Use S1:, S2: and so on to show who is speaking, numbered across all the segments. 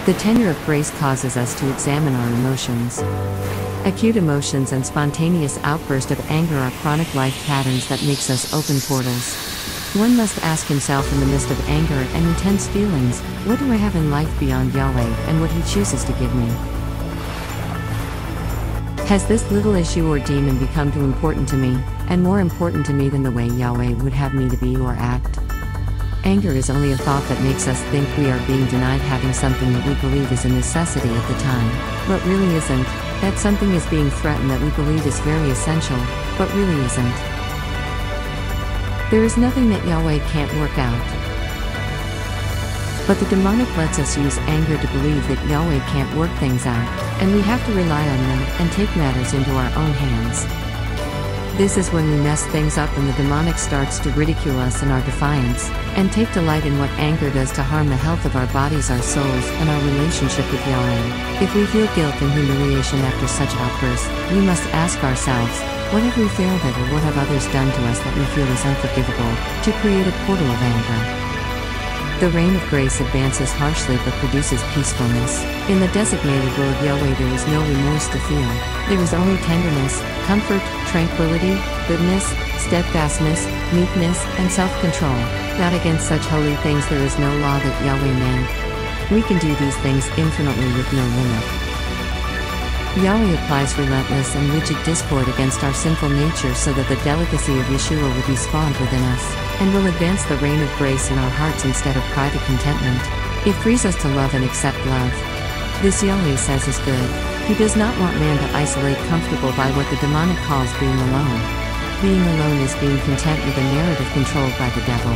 S1: The tenure of grace causes us to examine our emotions. Acute emotions and spontaneous outburst of anger are chronic life patterns that makes us open portals. One must ask himself in the midst of anger and intense feelings, what do I have in life beyond Yahweh and what He chooses to give me? Has this little issue or demon become too important to me, and more important to me than the way Yahweh would have me to be or act? Anger is only a thought that makes us think we are being denied having something that we believe is a necessity at the time, but really isn't, that something is being threatened that we believe is very essential, but really isn't. There is nothing that Yahweh can't work out. But the demonic lets us use anger to believe that Yahweh can't work things out, and we have to rely on them and take matters into our own hands. This is when we mess things up and the demonic starts to ridicule us in our defiance, and take delight in what anger does to harm the health of our bodies, our souls, and our relationship with Yahweh. If we feel guilt and humiliation after such outbursts, we must ask ourselves, what have we failed at or what have others done to us that we feel is unforgivable, to create a portal of anger? The reign of grace advances harshly but produces peacefulness. In the designated will of Yahweh there is no remorse to feel. There is only tenderness, comfort, tranquility, goodness, steadfastness, meekness, and self-control. Not against such holy things there is no law that Yahweh made. We can do these things infinitely with no limit. Yahweh applies relentless and rigid discord against our sinful nature so that the delicacy of Yeshua will be spawned within us, and will advance the reign of grace in our hearts instead of private contentment. It frees us to love and accept love. This Yahweh says is good. He does not want man to isolate comfortable by what the demonic calls being alone. Being alone is being content with a narrative controlled by the devil.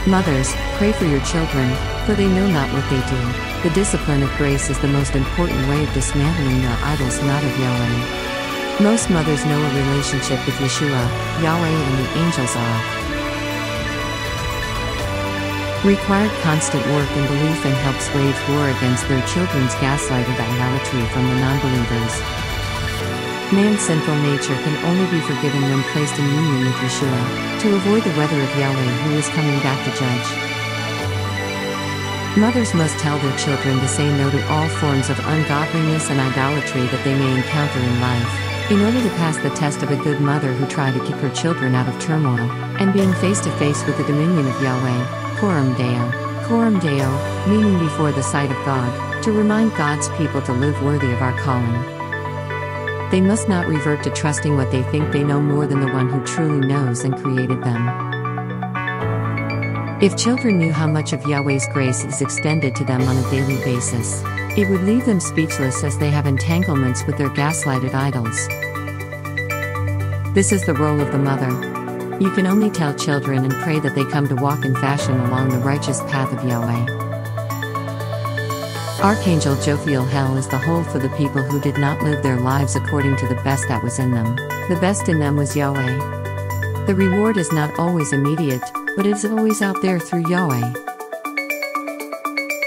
S1: Mothers, pray for your children, for they know not what they do. The discipline of grace is the most important way of dismantling their idols, not of Yahweh. Most mothers know a relationship with Yeshua, Yahweh, and the angels are required constant work and belief and helps wage war against their children's gaslighted idolatry from the non-believers. Man's sinful nature can only be forgiven when placed in union with Yeshua, to avoid the weather of Yahweh who is coming back to judge. Mothers must tell their children to say no to all forms of ungodliness and idolatry that they may encounter in life, in order to pass the test of a good mother who tried to keep her children out of turmoil, and being face to face with the dominion of Yahweh, Coram Deo, meaning before the sight of God, to remind God's people to live worthy of our calling. They must not revert to trusting what they think they know more than the one who truly knows and created them. If children knew how much of Yahweh's grace is extended to them on a daily basis, it would leave them speechless as they have entanglements with their gaslighted idols. This is the role of the mother. You can only tell children and pray that they come to walk in fashion along the righteous path of Yahweh. Archangel Jophiel hell is the hole for the people who did not live their lives according to the best that was in them. The best in them was Yahweh. The reward is not always immediate, but it is always out there through Yahweh.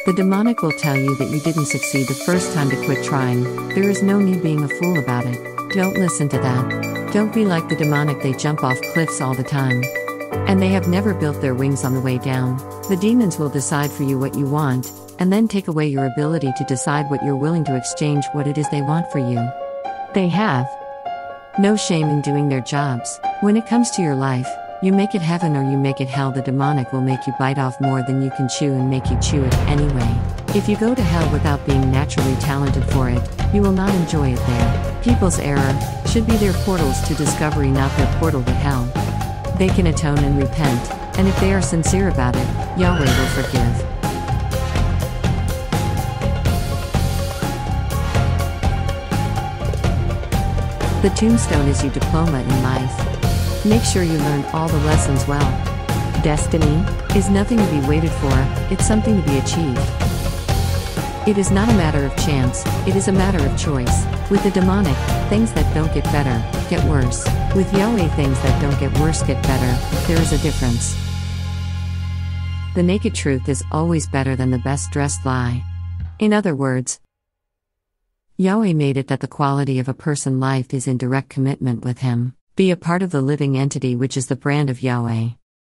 S1: The demonic will tell you that you didn't succeed the first time to quit trying. There is no need being a fool about it. Don't listen to that. Don't be like the demonic, they jump off cliffs all the time. And they have never built their wings on the way down. The demons will decide for you what you want, and then take away your ability to decide what you're willing to exchange what it is they want for you. They have no shame in doing their jobs. When it comes to your life, you make it heaven or you make it hell. The demonic will make you bite off more than you can chew and make you chew it anyway. If you go to hell without being naturally talented for it, you will not enjoy it there. People's error should be their portals to discovery, not their portal to hell. They can atone and repent, and if they are sincere about it, Yahweh will forgive. The tombstone is your diploma in life. Make sure you learn all the lessons well. Destiny is nothing to be waited for, it's something to be achieved. It is not a matter of chance, it is a matter of choice. With the demonic, things that don't get better, get worse. With Yahweh, things that don't get worse get better. There is a difference. The naked truth is always better than the best dressed lie. In other words, Yahweh made it that the quality of a person's life is in direct commitment with Him. Be a part of the living entity which is the brand of Yahweh.